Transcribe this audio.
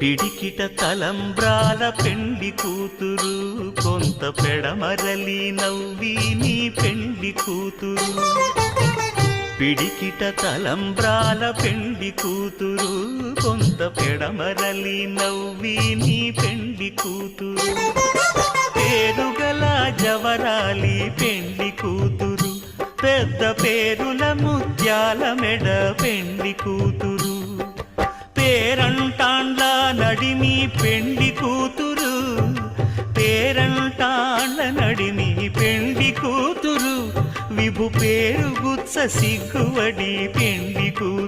పిడికిట తలంబ్రాల పెండ్లి కూతురు, కొంత పెడమరలి నవ్వి నీ పెండ్లి కూతురు. పిడికిట తలంబ్రాల పెండ్లి కూతురు, కొంత పెడమరలి నవ్వి నీ పెండ్లి కూతురు. పేరుగల జవరాలి పెండ్లి కూతురు, పెద్ద పేరుల ముత్యాల మెడ పెండ్లి కూతురు. పేరంటాండ్ల నడిమి పెండ్లి కూతురు, పేరంటాండ్ల నడిమి పెండ్లి కూతురు. విభు పేరు గుత్స సిగ్గువడి పెండ్లి కూతురు.